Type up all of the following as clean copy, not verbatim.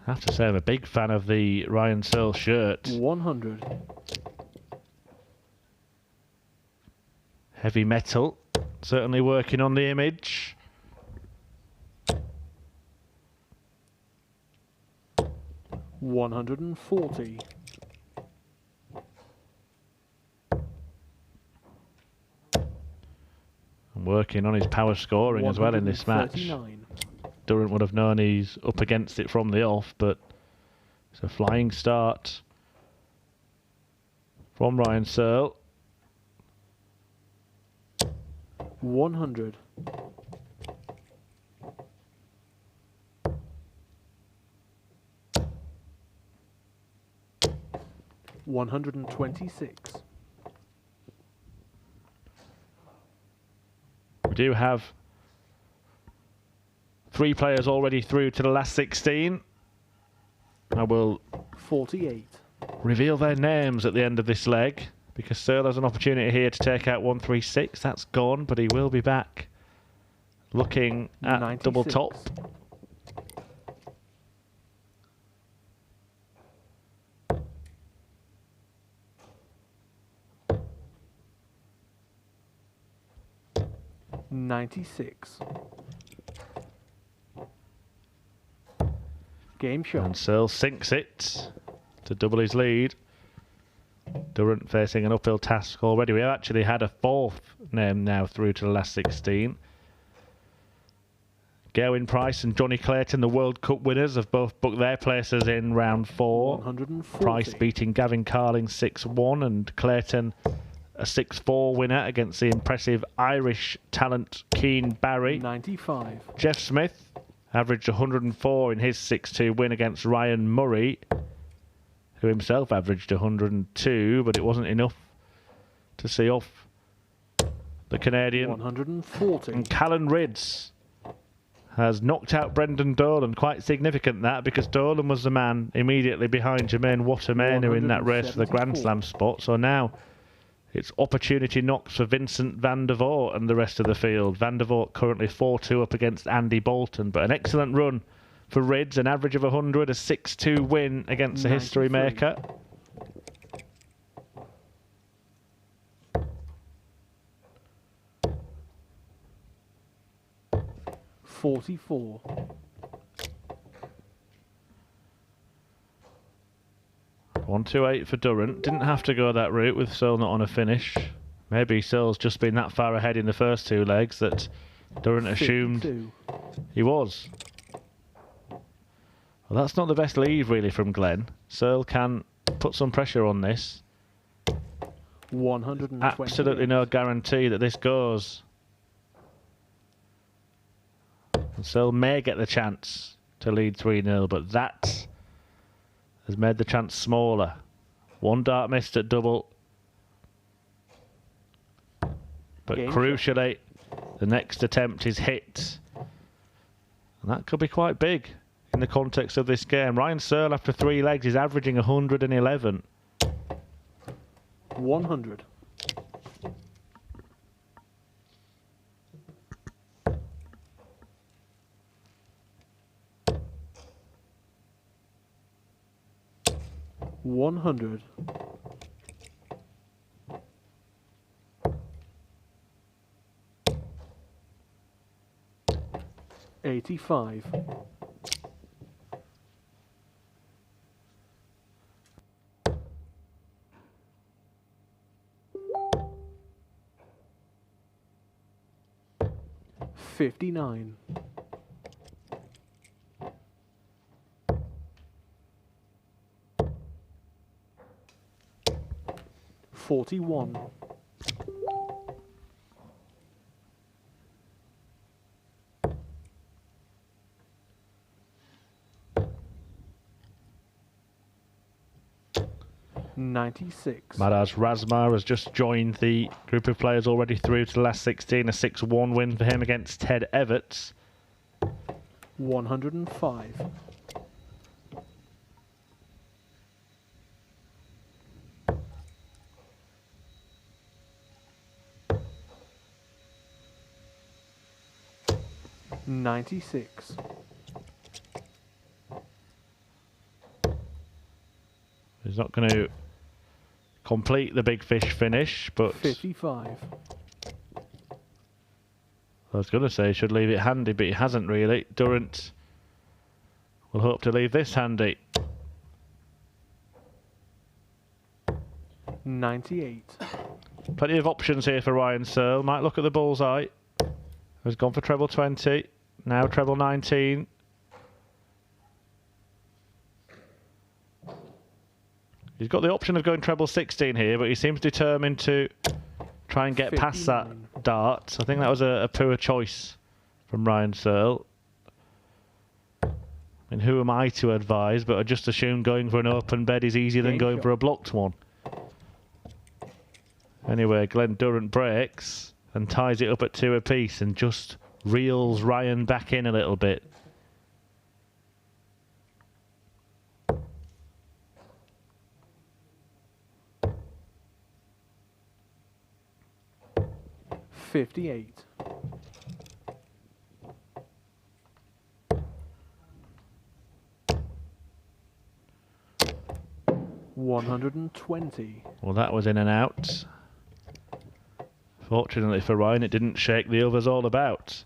I have to say I'm a big fan of the Ryan Searle shirt. 100. Heavy metal, certainly working on the image. $140. And working on his power scoring as well in this match. Durrant would have known he's up against it from the off, but it's a flying start from Ryan Searle. 100. $126. We do have 3 players already through to the last 16. I will 48. reveal their names at the end of this leg, because Searle has an opportunity here to take out 136. That's gone, but he will be back looking at 96. double top. $96. Game shot. And Searle sinks it to double his lead. Durrant facing an uphill task already. We have actually had a 4th name now through to the last 16. Gerwyn Price and Johnny Clayton, the World Cup winners, have both booked their places in round 4. 140. Price beating Gavin Carling 6-1, and Clayton a 6-4 winner against the impressive Irish talent Keane Barry. 95. Jeff Smith averaged 104 in his 6-2 win against Ryan Murray, who himself averaged 102, but it wasn't enough to see off the Canadian. 140. And Callan Ridds has knocked out Brendan Dolan. Quite significant that, because Dolan was the man immediately behind Jermaine Watermanu in that race for the Grand Slam spot. So now it's opportunity knocks for Vincent van der Voort and the rest of the field. Van der Voort currently 4-2 up against Andy Bolton, but an excellent run for Ridds, an average of 100, a 6-2 win against the history maker. $44. 128 for Durrant. Didn't have to go that route with Searle not on a finish. Maybe Searle's just been that far ahead in the first 2 legs that Durrant assumed 52. he was. Well, that's not the best lead really from Glenn. Searle can put some pressure on this. 120. Absolutely no guarantee that this goes. And Searle may get the chance to lead 3-0, but that has made the chance smaller. 1 dart missed at double. But crucially, the next attempt is hit. And that could be quite big in the context of this game. Ryan Searle, after 3 legs, is averaging 111. 100. $100. $85. $59. 41. $96. Maraz Razmar has just joined the group of players already through to the last 16. A 6-1 win for him against Ted Everts. 105. $96. He's not going to complete the big fish finish, but 55. I was going to say he should leave it handy, but he hasn't really. Durrant will hope to leave this handy. 98. Plenty of options here for Ryan Searle. Might look at the bullseye. Has gone for treble 20. Now treble 19. He's got the option of going treble 16 here, but he seems determined to try and get past that dart. I think that was a poor choice from Ryan Searle. I mean, who am I to advise, but I just assume going for an open bed is easier than going for a blocked one. Anyway, Glenn Durrant breaks and ties it up at 2 apiece and just reels Ryan back in a little bit. $58. $120. Well, that was in and out. Fortunately for Ryan, it didn't shake the others all about.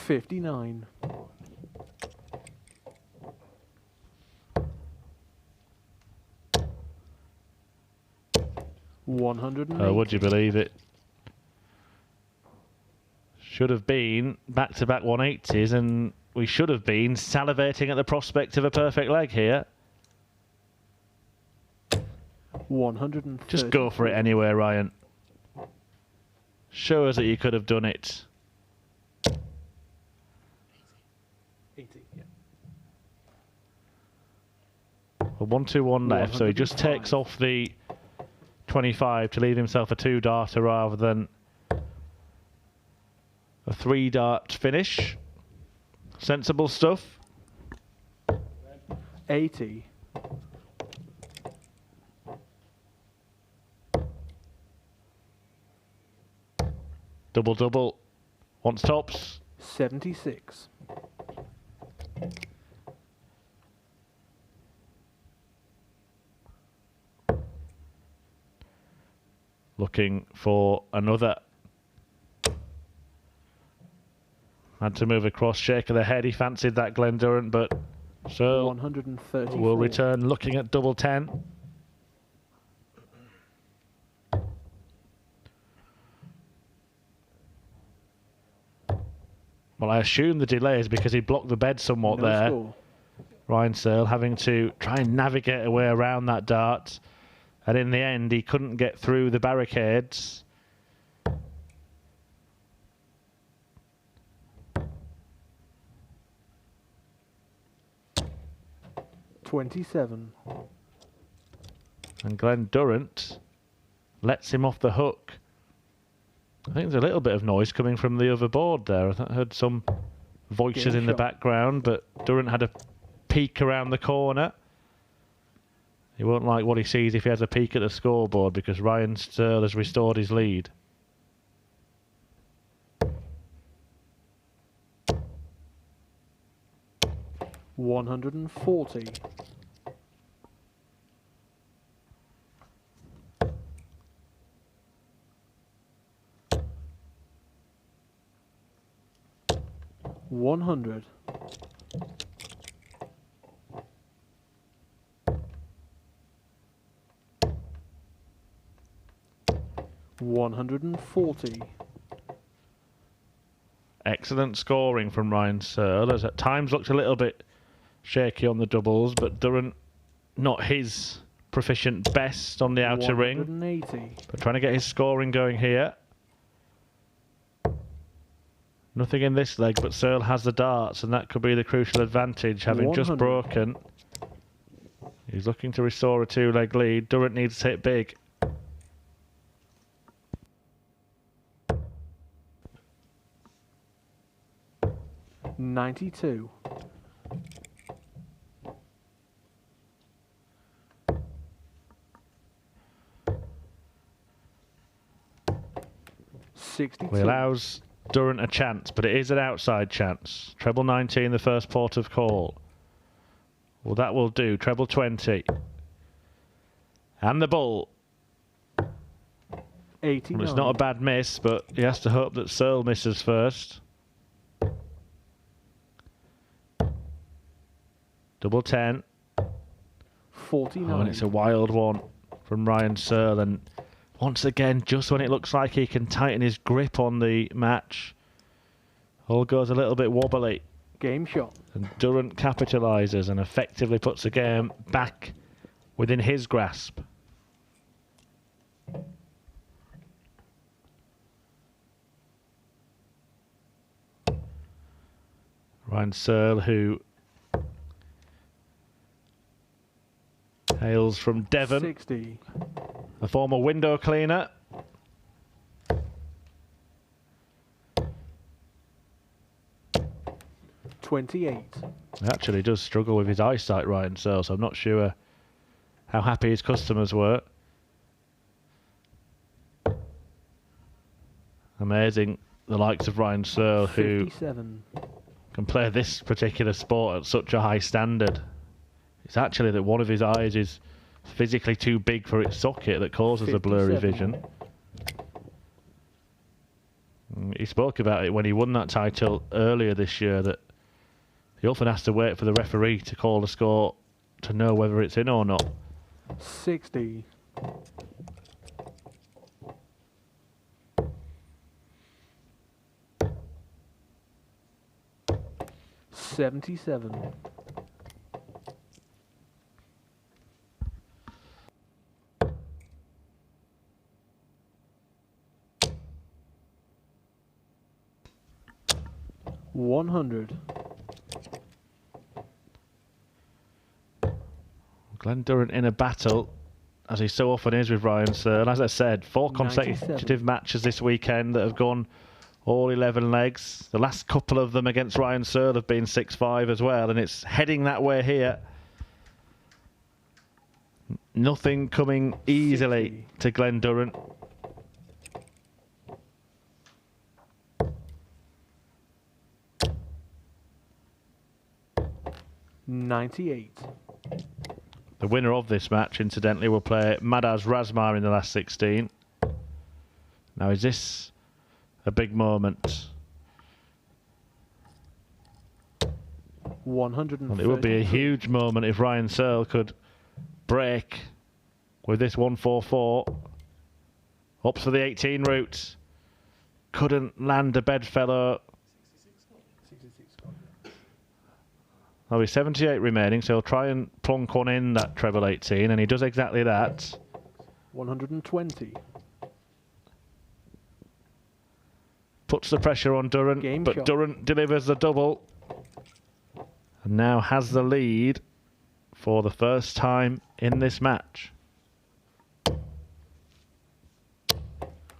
$59. $108. Would you believe it? Should have been back-to-back 180s, and we should have been salivating at the prospect of a perfect leg here. 130. Just go for it anyway, Ryan. Show us that you could have done it. 80, yeah. Well, 1-2-1 left, so he just takes off the 25 to leave himself a 2-darter rather than a 3-dart finish. Sensible stuff. 80. Double. Wants tops. 76. Looking for another. Had to move across, shake of the head. He fancied that Glenn Durrant, but so 134. will return looking at double 10. Well, I assume the delay is because he blocked the bed somewhat No there. score. Ryan Searle having to try and navigate a way around that dart. And in the end, he couldn't get through the barricades. $27. And Glenn Durrant lets him off the hook. I think there's a little bit of noise coming from the other board there. I heard some voices in the background, but Durrant had a peek around the corner. He won't like what he sees if he has a peek at the scoreboard because Ryan Searle has restored his lead. $140. $100. $140. Excellent scoring from Ryan Searle, as at times looked a little bit shaky on the doubles, but Durrant not his proficient best on the outer ring. 180. But trying to get his scoring going here. Nothing in this leg, but Searle has the darts, and that could be the crucial advantage, having just 100. broken. He's looking to restore a 2-leg lead. Durrant needs to hit big. $92. $62. He allows Durrant a chance, but it is an outside chance. Treble 19, the first port of call. Well, that will do. Treble 20. And the bull. 89. Well, it's not a bad miss, but he has to hope that Searle misses first. Double 10. 49. Oh, and it's a wild one from Ryan Searle. And once again, just when it looks like he can tighten his grip on the match, all goes a little bit wobbly. Game shot. And Durrant capitalises and effectively puts the game back within his grasp. Ryan Searle, who hails from Devon, 60. a former window cleaner. $28. He actually does struggle with his eyesight, Ryan Searle, so I'm not sure how happy his customers were. Amazing, the likes of Ryan Searle, who 57. can play this particular sport at such a high standard. It's actually that one of his eyes is physically too big for its socket that causes a blurry 57. vision. He spoke about it when he won that title earlier this year, that he often has to wait for the referee to call the score to know whether it's in or not. 60. $77. $100. Glenn Durrant in a battle, as he so often is with Ryan Searle. As I said, 4 consecutive 97. matches this weekend that have gone all 11 legs. The last couple of them against Ryan Searle have been 6-5 as well, and it's heading that way here. Nothing coming easily 60. to Glenn Durrant. $98. The winner of this match, incidentally, will play Madaz Razmar in the last 16. Now, is this a big moment? 130. Well, it would be a huge moment if Ryan Searle could break with this 144. Up to the 18 route. Couldn't land a bedfellow. There'll be 78 remaining, so he'll try and plonk one in that treble 18, and he does exactly that. 120. Puts the pressure on Durrant, Game but shot. Durrant delivers the double. And now has the lead for the first time in this match.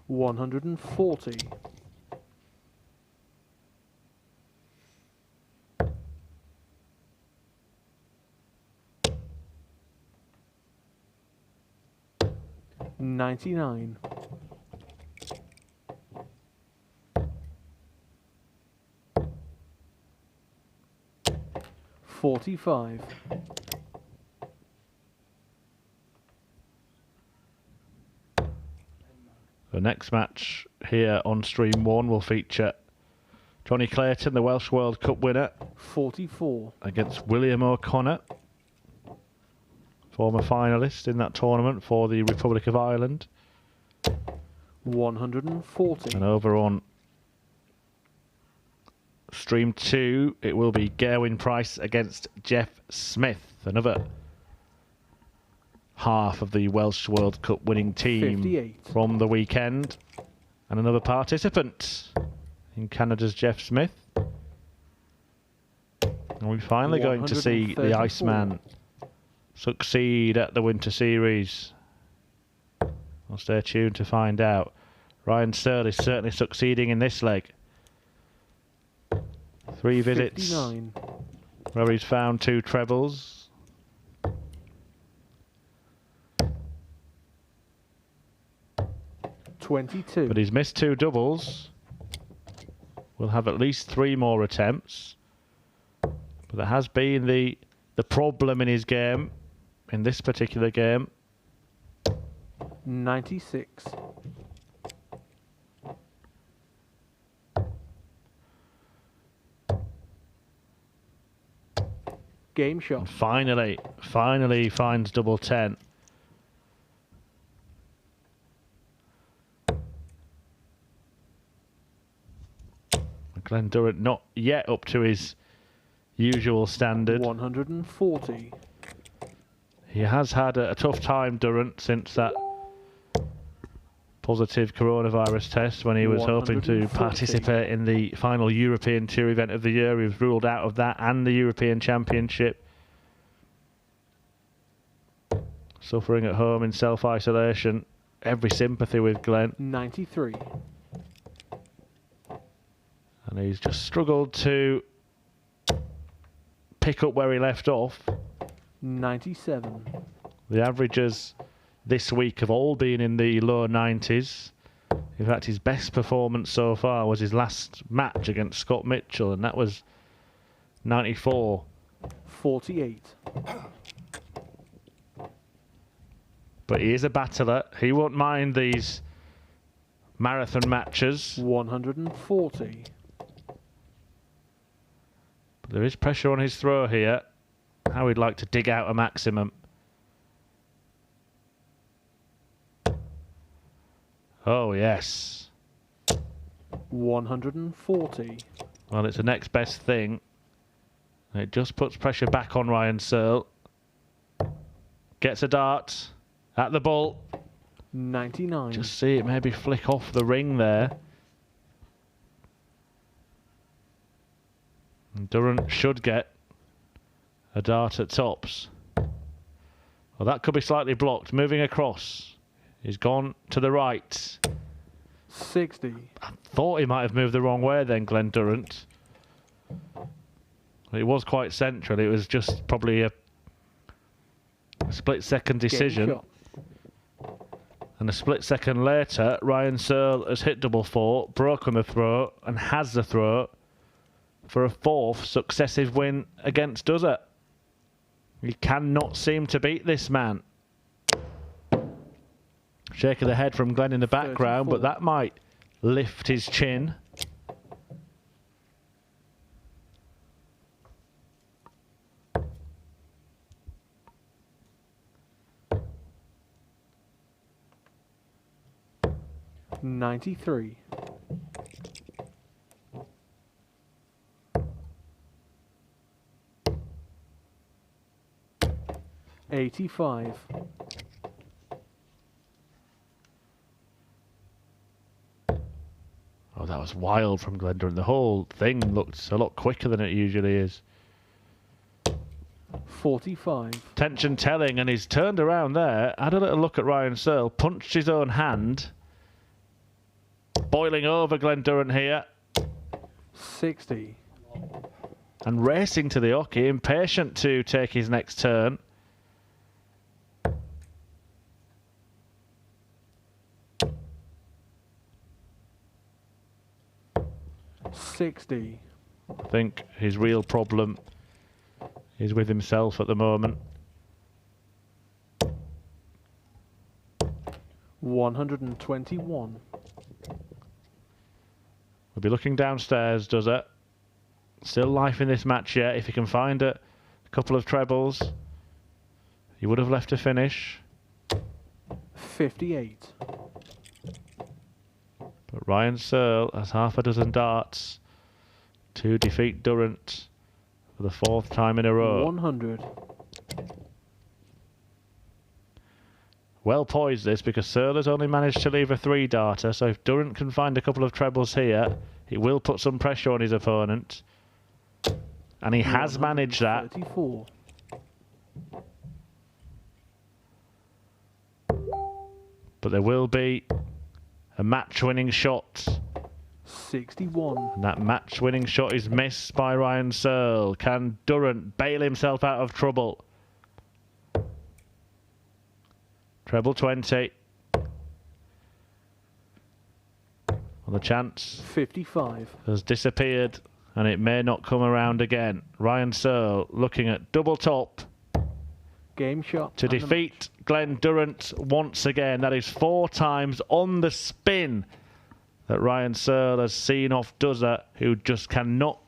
140. $99. $45. The next match here on Stream 1 will feature Johnny Clayton, the Welsh World Cup winner, 44. against William O'Connor, former finalist in that tournament for the Republic of Ireland. 140. And over on Stream 2, it will be Gerwyn Price against Jeff Smith, another half of the Welsh World Cup winning team 58. from the weekend, and another participant in Canada's Jeff Smith. And we're finally going to see the 134. Iceman succeed at the Winter Series. Well, stay tuned to find out. Ryan Searle is certainly succeeding in this leg. 3 visits 59. where he's found 2 trebles. $22. But he's missed 2 doubles. will have at least 3 more attempts. But there has been the problem in his game, in this particular game. 96. Game shot. And finally finds double 10. Glenn Durrant not yet up to his usual standard. 140. He has had a tough time, Durrant, since that positive coronavirus test when he was hoping to 140. participate in the final European Tour event of the year. He was ruled out of that and the European Championship. Suffering at home in self-isolation. Every sympathy with Glenn. 93. And he's just struggled to pick up where he left off. 97. The averages this week have all been in the low 90s. In fact, his best performance so far was his last match against Scott Mitchell, and that was 94. 48. But he is a battler. He won't mind these marathon matches. 140. But there is pressure on his throw here. How he'd like to dig out a maximum. Oh, yes. 140. Well, it's the next best thing. It just puts pressure back on Ryan Searle. Gets a dart at the ball. 99. Just see it maybe flick off the ring there. And Durrant should get a dart at tops. Well, that could be slightly blocked. Moving across. He's gone to the right. 60. I thought he might have moved the wrong way then, Glenn Durrant. It was quite central. It was just probably a split-second decision. And a split second later, Ryan Searle has hit double 4, broken the throw, and has the throw for a 4th successive win against Duzza. He cannot seem to beat this man. Shake of the head from Glenn in the background, 34. but that might lift his chin. $93. 85. Oh, that was wild from Glenn Durrant. The whole thing looked a lot quicker than it usually is. 45. Tension telling, and he's turned around there, had a little look at Ryan Searle, punched his own hand. Boiling over Glenn Durrant here. 60. And racing to the hockey, impatient to take his next turn. $60. I think his real problem is with himself at the moment. 121. We'll be looking downstairs, Duzza. Still life in this match yet. If he can find a couple of trebles, he would have left to finish. 58. But Ryan Searle has half a dozen darts to defeat Durrant for the 4th time in a row. 100. Well poised this, because Searle has only managed to leave a 3-darter, so if Durrant can find a couple of trebles here, it will put some pressure on his opponent. And he has managed that. 34. But there will be a match-winning shot. 61. And that match-winning shot is missed by Ryan Searle. Can Durrant bail himself out of trouble? Treble 20. Well, Well, the chance 55. has disappeared, and it may not come around again. Ryan Searle looking at double top Game shot. to and the defeat Glenn Durrant once again. That is 4 times on the spin that Ryan Searle has seen off Duzza, who just cannot